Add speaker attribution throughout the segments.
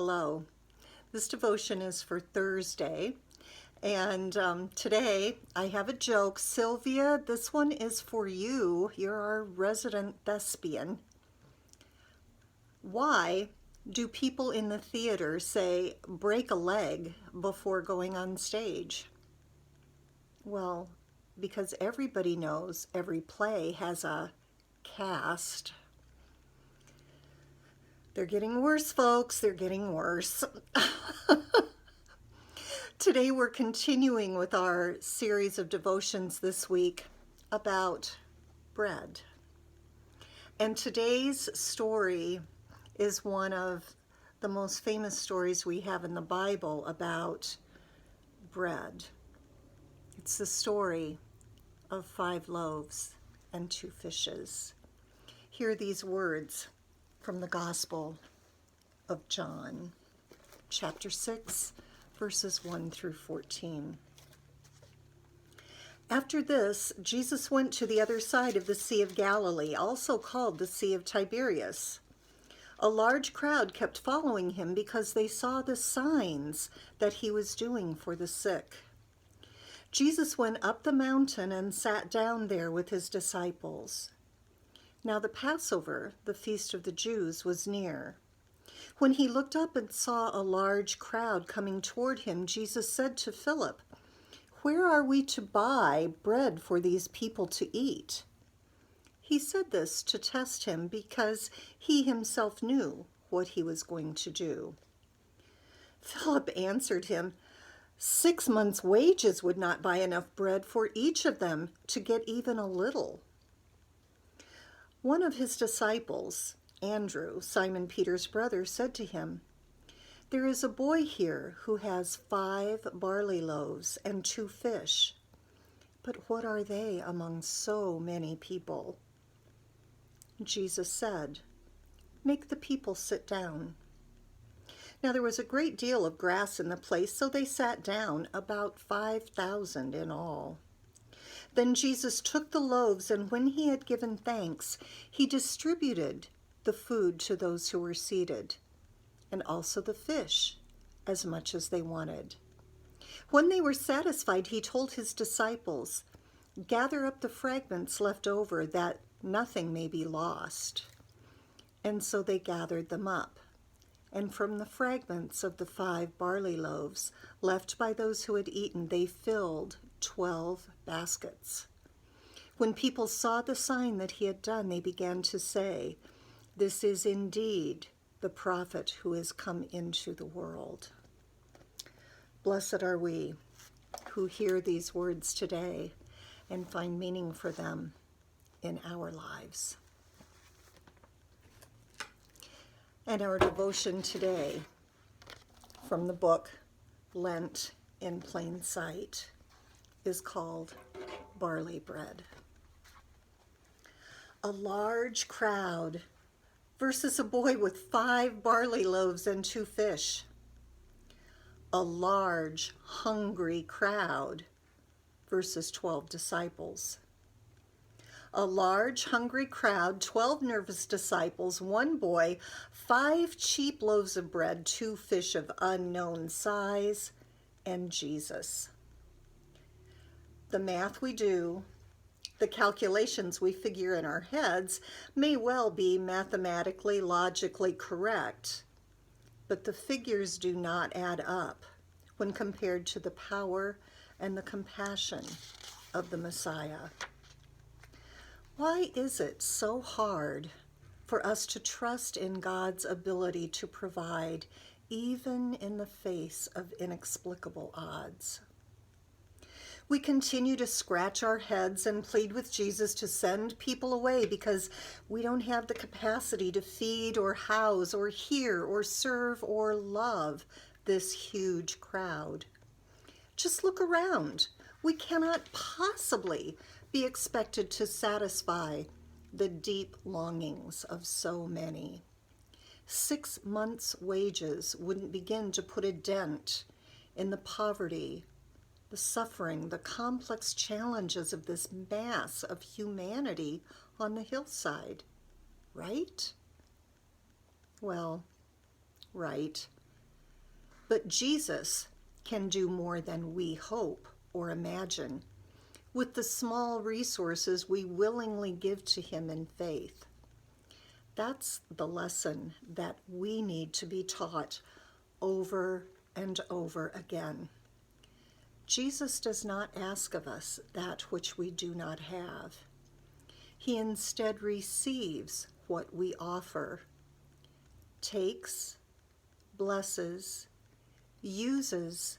Speaker 1: Hello. This devotion is for Thursday, and today I have a joke. Sylvia, this one is for you. You're our resident thespian. Why do people in the theater say break a leg before going on stage? Well, because everybody knows every play has a cast. They're getting worse, folks. They're getting worse. Today we're continuing with our series of devotions this week about bread. And today's story is one of the most famous stories we have in the Bible about bread. It's the story of 5 loaves and 2 fishes. Hear these words from the Gospel of John, chapter 6, verses 1 through 14. After this, Jesus went to the other side of the Sea of Galilee, also called the Sea of Tiberias. A large crowd kept following him because they saw the signs that he was doing for the sick. Jesus went up the mountain and sat down there with his disciples. Now the Passover, the feast of the Jews, was near. When he looked up and saw a large crowd coming toward him, Jesus said to Philip, "Where are we to buy bread for these people to eat?" He said this to test him because he himself knew what he was going to do. Philip answered him, 6 months' wages would not buy enough bread for each of them to get even a little. One of his disciples, Andrew, Simon Peter's brother, said to him, "There is a boy here who has 5 barley loaves and 2 fish. But what are they among so many people?" Jesus said, "Make the people sit down." Now there was a great deal of grass in the place, so they sat down, about 5,000 in all. Then Jesus took the loaves, and when he had given thanks, he distributed the food to those who were seated, and also the fish, as much as they wanted. When they were satisfied, he told his disciples, "Gather up the fragments left over, that nothing may be lost." And so they gathered them up. And from the fragments of the 5 barley loaves left by those who had eaten, they filled 12 baskets. When people saw the sign that he had done, they began to say, "This is indeed the prophet who has come into the world." Blessed are we who hear these words today and find meaning for them in our lives. And our devotion today from the book Lent in Plain Sight is called Barley Bread. A large crowd versus a boy with 5 barley loaves and 2 fish. A large, hungry crowd versus 12 disciples. A large, hungry crowd, 12 nervous disciples, 1 boy, 5 cheap loaves of bread, 2 fish of unknown size, and Jesus. The math we do, the calculations we figure in our heads may well be mathematically, logically correct, but the figures do not add up when compared to the power and the compassion of the Messiah. Why is it so hard for us to trust in God's ability to provide, even in the face of inexplicable odds? We continue to scratch our heads and plead with Jesus to send people away because we don't have the capacity to feed or house or hear or serve or love this huge crowd. Just look around. We cannot possibly be expected to satisfy the deep longings of so many. 6 months' wages wouldn't begin to put a dent in the poverty, the suffering, the complex challenges of this mass of humanity on the hillside, right? Well, right. But Jesus can do more than we hope or imagine with the small resources we willingly give to him in faith. That's the lesson that we need to be taught over and over again. Jesus does not ask of us that which we do not have. He instead receives what we offer, takes, blesses, uses,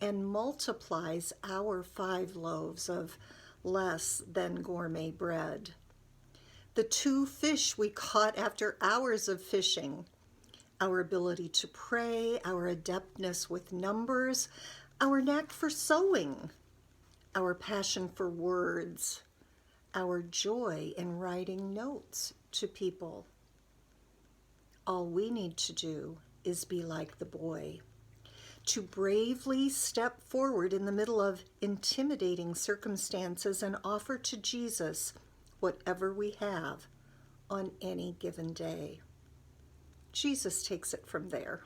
Speaker 1: and multiplies our 5 loaves of less than gourmet bread. The 2 fish we caught after hours of fishing, our ability to pray, our adeptness with numbers, our knack for sewing, our passion for words, our joy in writing notes to people. All we need to do is be like the boy, to bravely step forward in the middle of intimidating circumstances and offer to Jesus whatever we have on any given day. Jesus takes it from there.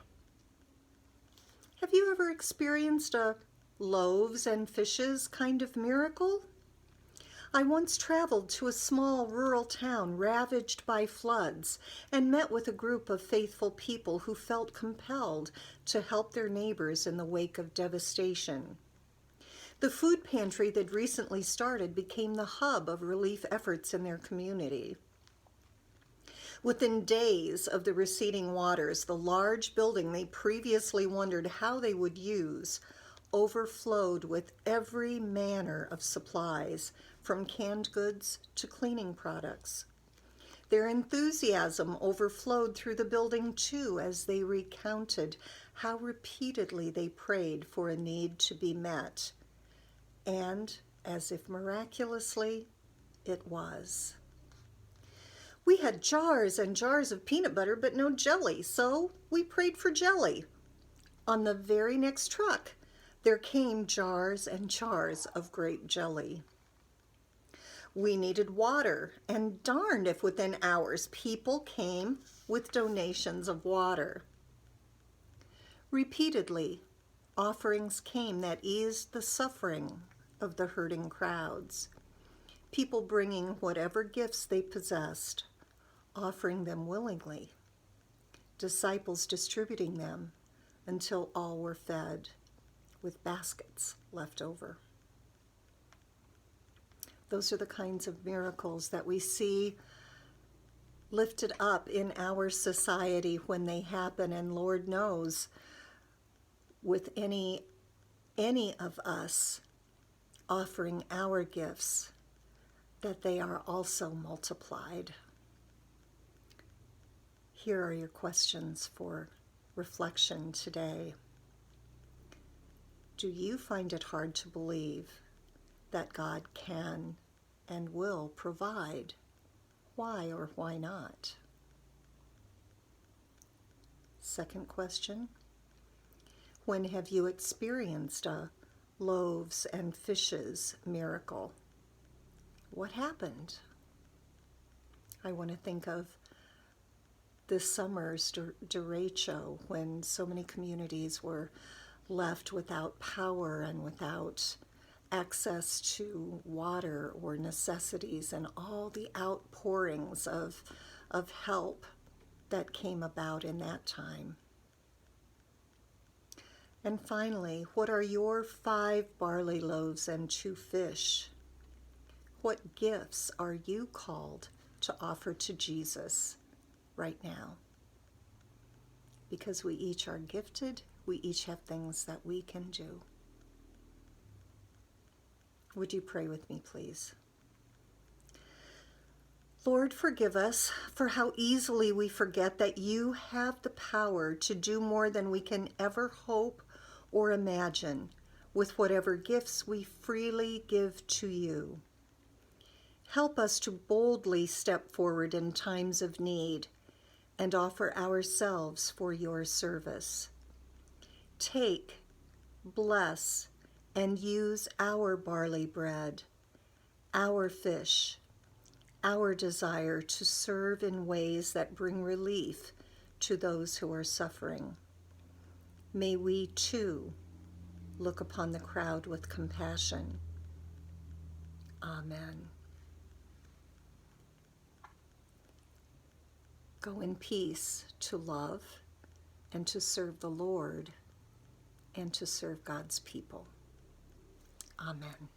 Speaker 1: Have you ever experienced a loaves and fishes kind of miracle? I once traveled to a small rural town ravaged by floods and met with a group of faithful people who felt compelled to help their neighbors in the wake of devastation. The food pantry they'd recently started became the hub of relief efforts in their community. Within days of the receding waters, the large building they previously wondered how they would use overflowed with every manner of supplies, from canned goods to cleaning products. Their enthusiasm overflowed through the building too, as they recounted how repeatedly they prayed for a need to be met. And, as if miraculously, it was. We had jars and jars of peanut butter, but no jelly, so we prayed for jelly. On the very next truck, there came jars and jars of grape jelly. We needed water, and darned if within hours people came with donations of water. Repeatedly, offerings came that eased the suffering of the hurting crowds, people bringing whatever gifts they possessed, offering them willingly, disciples distributing them until all were fed, with baskets left over. Those are the kinds of miracles that we see lifted up in our society when they happen, and Lord knows, with any of us offering our gifts, that they are also multiplied. Here are your questions for reflection today. Do you find it hard to believe that God can and will provide? Why or why not? Second question, when have you experienced a loaves and fishes miracle? What happened? I want to think of this summer's derecho, when so many communities were left without power and without access to water or necessities, and all the outpourings of help that came about in that time. And finally, what are your 5 barley loaves and 2 fish? What gifts are you called to offer to Jesus right now? Because we each are gifted, we each have things that we can do. Would you pray with me, please? Lord, forgive us for how easily we forget that you have the power to do more than we can ever hope or imagine with whatever gifts we freely give to you. Help us to boldly step forward in times of need and offer ourselves for your service. Take, bless, and use our barley bread, our fish, our desire to serve in ways that bring relief to those who are suffering. May we too look upon the crowd with compassion. Amen. Go in peace to love and to serve the Lord and to serve God's people. Amen.